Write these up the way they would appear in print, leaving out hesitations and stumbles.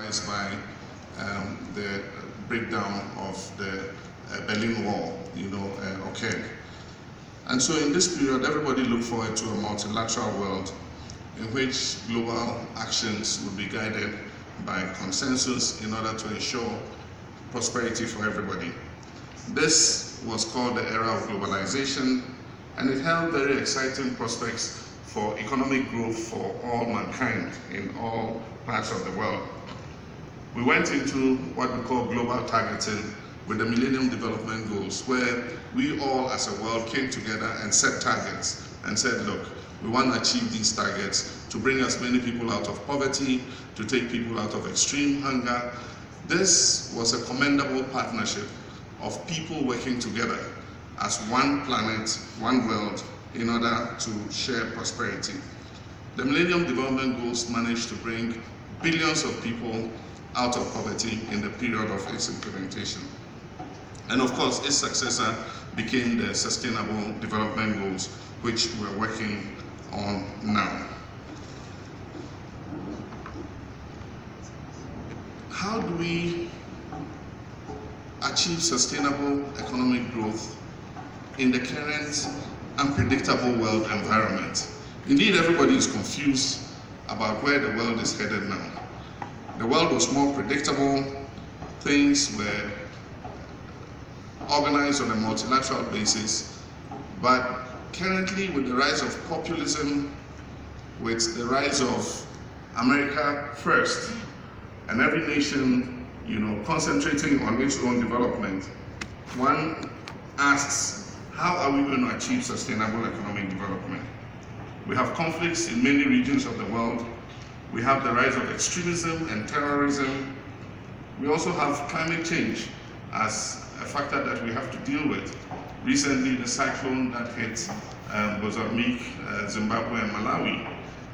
characterized by the breakdown of the Berlin Wall, occurred. And so in this period, everybody looked forward to a multilateral world in which global actions would be guided by consensus in order to ensure prosperity for everybody. This was called the era of globalization, and it held very exciting prospects for economic growth for all mankind in all parts of the world. We went into what we call global targeting with the Millennium Development Goals, where we all as a world came together and set targets and said, look, we want to achieve these targets to bring as many people out of poverty, to take people out of extreme hunger. This was a commendable partnership of people working together as one planet, one world, in order to share prosperity. The Millennium Development Goals managed to bring billions of people out of poverty in the period of its implementation. And of course, its successor became the Sustainable Development Goals, which we're working on now. How do we achieve sustainable economic growth in the current unpredictable world environment? Indeed, everybody is confused about where the world is headed now. The world was more predictable, things were organized on a multilateral basis, but currently with the rise of populism, with the rise of America first, and every nation, concentrating on its own development, one asks, how are we going to achieve sustainable economic development? We have conflicts in many regions of the world. We have the rise of extremism and terrorism. We also have climate change as a factor that we have to deal with. Recently, the cyclone that hit Mozambique, Zimbabwe, and Malawi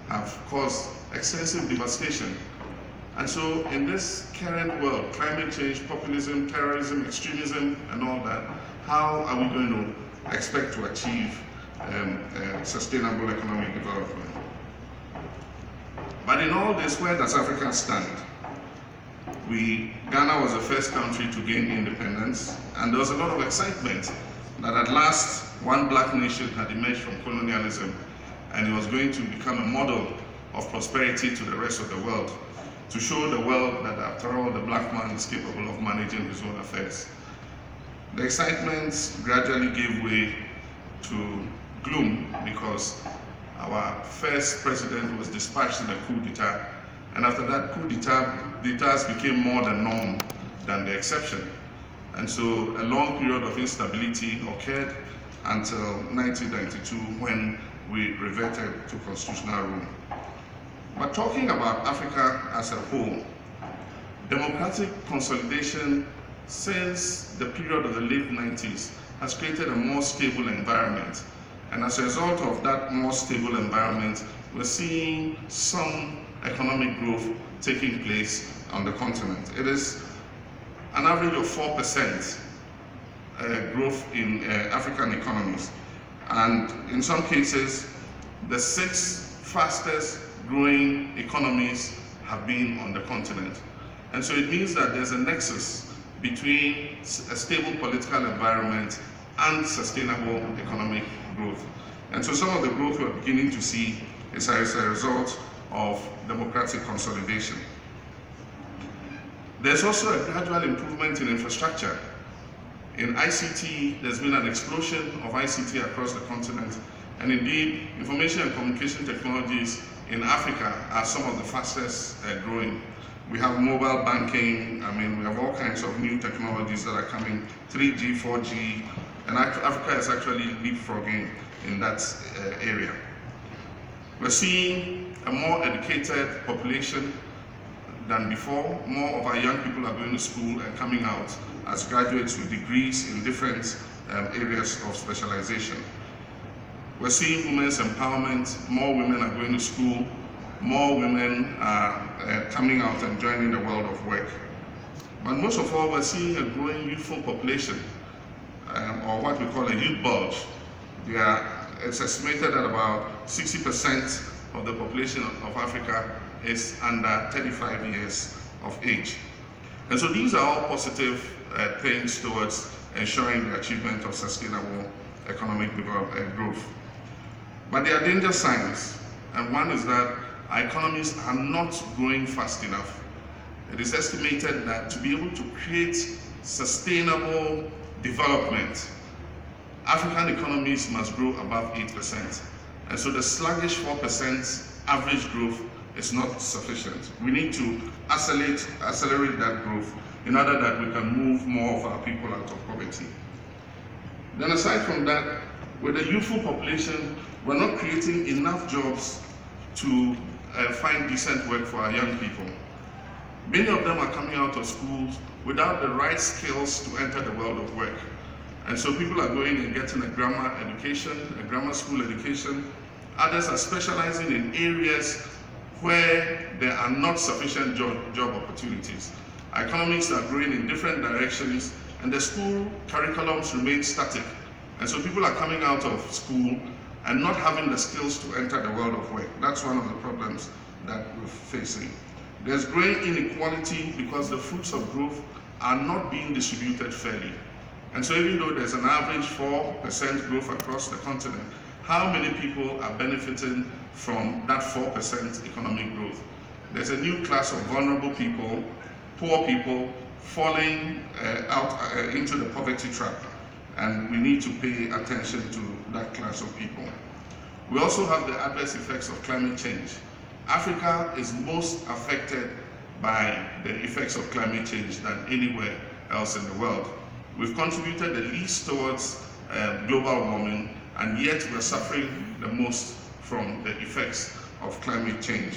have caused extensive devastation. And so in this current world, climate change, populism, terrorism, extremism, and all that, how are we going to expect to achieve sustainable economic development? But in all this, where does Africa stand? Ghana was the first country to gain independence, and there was a lot of excitement that at last one black nation had emerged from colonialism, and it was going to become a model of prosperity to the rest of the world, to show the world that after all, the black man is capable of managing his own affairs. The excitement gradually gave way to gloom because our first president was dispatched in a coup d'etat, and after that coup d'etats became more the norm than the exception. And so a long period of instability occurred until 1992 when we reverted to constitutional rule. But talking about Africa as a whole, democratic consolidation since the period of the late 90s has created a more stable environment. And as a result of that more stable environment, we're seeing some economic growth taking place on the continent. It is an average of 4% growth in African economies. And in some cases, the 6 fastest growing economies have been on the continent. And so it means that there's a nexus between a stable political environment and sustainable economic growth. And so some of the growth we're beginning to see is as a result of democratic consolidation. There's also a gradual improvement in infrastructure. In ICT, there's been an explosion of ICT across the continent, and indeed, information and communication technologies in Africa are some of the fastest growing. We have mobile banking, we have all kinds of new technologies that are coming, 3G, 4G, and Africa is actually leapfrogging in that area. We're seeing a more educated population than before. More of our young people are going to school and coming out as graduates with degrees in different areas of specialization. We're seeing women's empowerment. More women are going to school. More women are coming out and joining the world of work. But most of all, we're seeing a growing youthful population, or what we call a youth bulge. It's estimated that about 60% of the population of Africa is under 35 years of age. And so these are all positive things towards ensuring the achievement of sustainable economic growth. But there are danger signs, and one is that our economies are not growing fast enough. It is estimated that to be able to create sustainable development, African economies must grow above 8%. And so the sluggish 4% average growth is not sufficient. We need to accelerate that growth in order that we can move more of our people out of poverty. Then aside from that, with a youthful population, we're not creating enough jobs to find decent work for our young people. Many of them are coming out of schools without the right skills to enter the world of work. And so people are going and getting a grammar education, a grammar school education. Others are specializing in areas where there are not sufficient job opportunities. Our economies are growing in different directions, and the school curriculums remain static. And so people are coming out of school and not having the skills to enter the world of work. That's one of the problems that we're facing. There's growing inequality because the fruits of growth are not being distributed fairly. And so even though there's an average 4% growth across the continent, how many people are benefiting from that 4% economic growth? There's a new class of vulnerable people, poor people, falling out into the poverty trap. And we need to pay attention to that class of people. We also have the adverse effects of climate change. Africa is most affected by the effects of climate change than anywhere else in the world. We've contributed the least towards global warming, and yet we're suffering the most from the effects of climate change.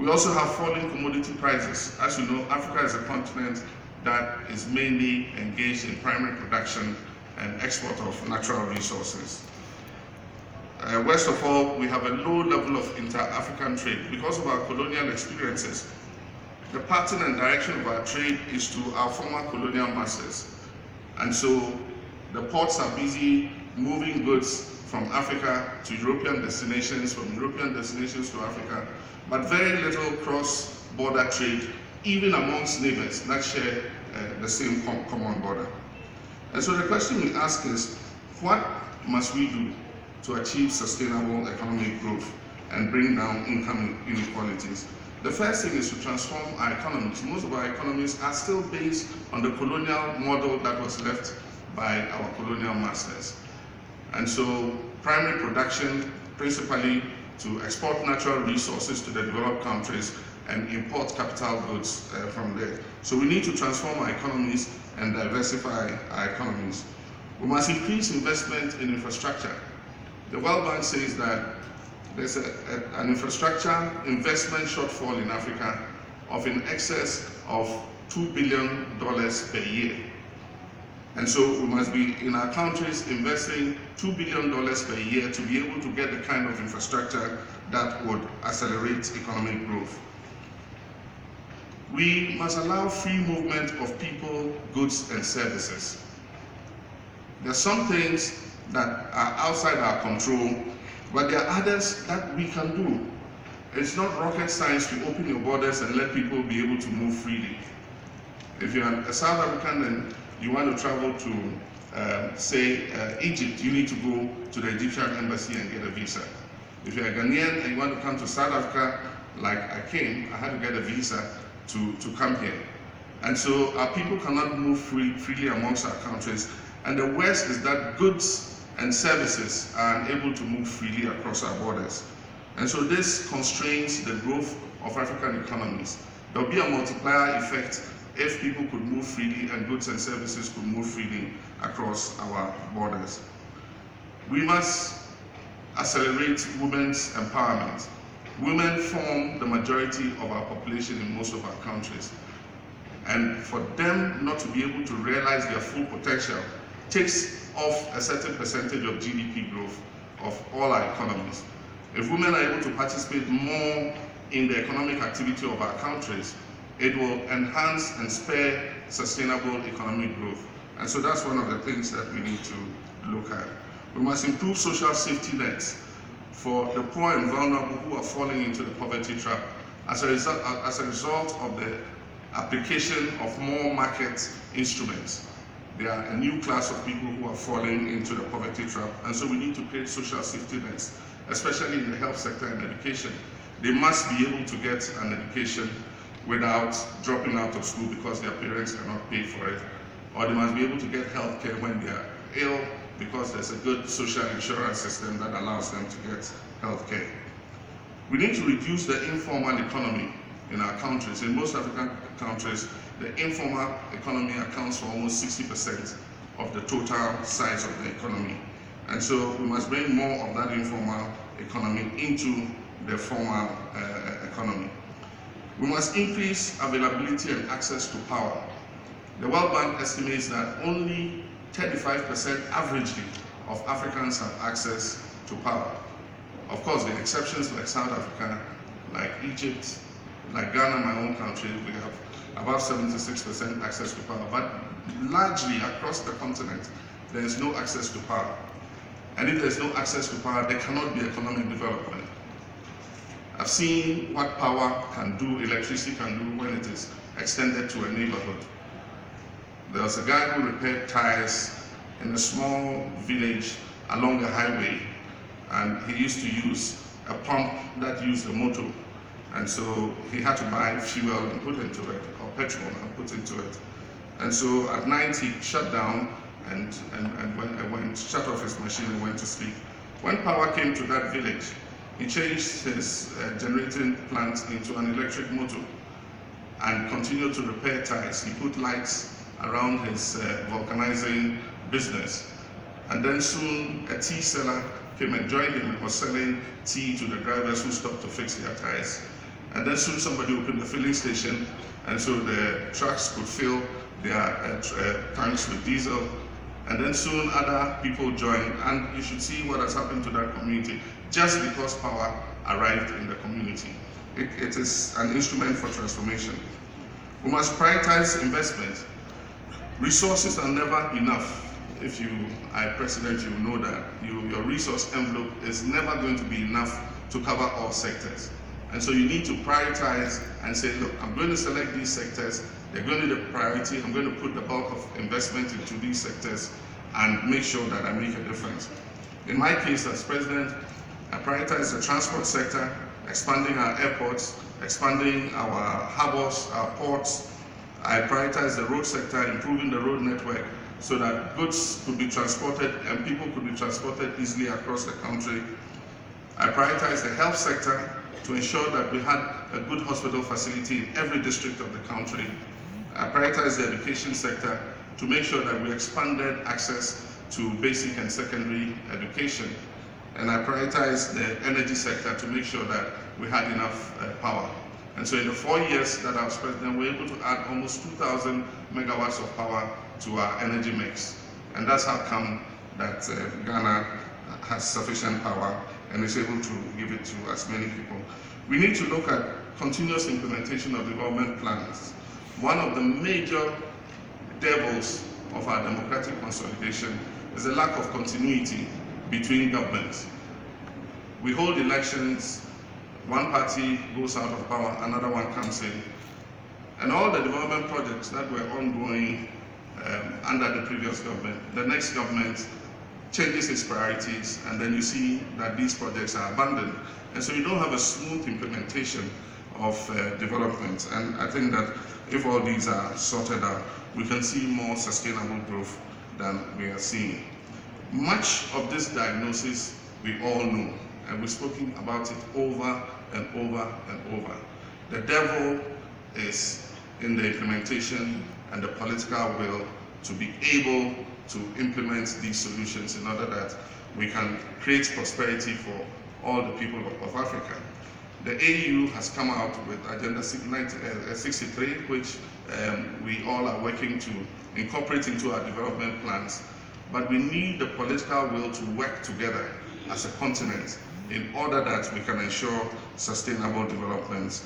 We also have falling commodity prices. As you know, Africa is a continent that is mainly engaged in primary production and export of natural resources. Worst of all, we have a low level of inter-African trade. Because of our colonial experiences, the pattern and direction of our trade is to our former colonial masters. And so the ports are busy moving goods from Africa to European destinations, from European destinations to Africa, but very little cross-border trade, even amongst neighbors that share the same common border. And so the question we ask is, what must we do to achieve sustainable economic growth and bring down income inequalities? The first thing is to transform our economies. Most of our economies are still based on the colonial model that was left by our colonial masters. And so primary production, principally to export natural resources to the developed countries and import capital goods from there. So we need to transform our economies and diversify our economies. We must increase investment in infrastructure. The World Bank says that there's an infrastructure investment shortfall in Africa of in excess of $2 billion per year. And so we must be in our countries investing $2 billion per year to be able to get the kind of infrastructure that would accelerate economic growth. We must allow free movement of people, goods, and services. There are some things that are outside our control, but there are others that we can do. It's not rocket science to open your borders and let people be able to move freely. If you're a South African and you want to travel to, say, Egypt, you need to go to the Egyptian embassy and get a visa. If you're a Ghanaian and you want to come to South Africa, like I came, I had to get a visa to come here. And so our people cannot move freely amongst our countries. And the worst is that goods and services are unable to move freely across our borders. And so this constrains the growth of African economies. There will be a multiplier effect if people could move freely and goods and services could move freely across our borders. We must accelerate women's empowerment. Women form the majority of our population in most of our countries. And for them not to be able to realize their full potential takes off a certain percentage of GDP growth of all our economies. If women are able to participate more in the economic activity of our countries, it will enhance and spur sustainable economic growth. And so that's one of the things that we need to look at. We must improve social safety nets for the poor and vulnerable who are falling into the poverty trap. as a result of the application of more market instruments. There are a new class of people who are falling into the poverty trap, and so we need to create social safety nets, especially in the health sector and education. They must be able to get an education without dropping out of school because their parents cannot pay for it, or they must be able to get health care when they are ill because there's a good social insurance system that allows them to get health care. We need to reduce the informal economy in our countries. In most African countries, the informal economy accounts for almost 60% of the total size of the economy. And so we must bring more of that informal economy into the formal economy. We must increase availability and access to power. The World Bank estimates that only 35% averagely of Africans have access to power. Of course, there are exceptions like South Africa, like Egypt, like Ghana, my own country, we have about 76% access to power. But largely across the continent, there is no access to power. And if there's no access to power, there cannot be economic development. I've seen what power can do, electricity can do when it is extended to a neighborhood. There was a guy who repaired tires in a small village along a highway, and he used to use a pump that used a motor. And so he had to buy fuel and put into it, or petrol and put into it. And so at night he shut down and shut off his machine and went to sleep. When power came to that village, he changed his generating plant into an electric motor and continued to repair tires. He put lights around his vulcanizing business. And then soon a tea seller came and joined him and was selling tea to the drivers who stopped to fix their tires. And then soon somebody opened the filling station, and so the trucks could fill their tanks with diesel. And then soon other people joined, and you should see what has happened to that community just because power arrived in the community. It is an instrument for transformation. We must prioritize investment. Resources are never enough. If you are president, you know that your resource envelope is never going to be enough to cover all sectors. And so you need to prioritize and say, look, I'm going to select these sectors, they're going to be the priority, I'm going to put the bulk of investment into these sectors and make sure that I make a difference. In my case as president, I prioritize the transport sector, expanding our airports, expanding our harbors, our ports. I prioritize the road sector, improving the road network so that goods could be transported and people could be transported easily across the country. I prioritize the health sector to ensure that we had a good hospital facility in every district of the country. I prioritize the education sector to make sure that we expanded access to basic and secondary education. And I prioritize the energy sector to make sure that we had enough power. And so in the 4 years that I was president, we were able to add almost 2,000 megawatts of power to our energy mix. And that's how come that Ghana has sufficient power and is able to give it to as many people. We need to look at continuous implementation of development plans. One of the major devils of our democratic consolidation is the lack of continuity between governments. We hold elections, one party goes out of power, another one comes in. And all the development projects that were ongoing under the previous government, the next government changes its priorities, and then you see that these projects are abandoned. And so you don't have a smooth implementation of development. And I think that if all these are sorted out, we can see more sustainable growth than we are seeing. Much of this diagnosis we all know, and we've spoken about it over and over and over. The devil is in the implementation and the political will to be able to implement these solutions in order that we can create prosperity for all the people of Africa. The AU has come out with Agenda 63, which we all are working to incorporate into our development plans. But we need the political will to work together as a continent in order that we can ensure sustainable development,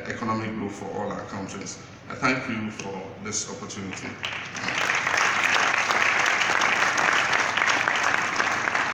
economic growth for all our countries. I thank you for this opportunity.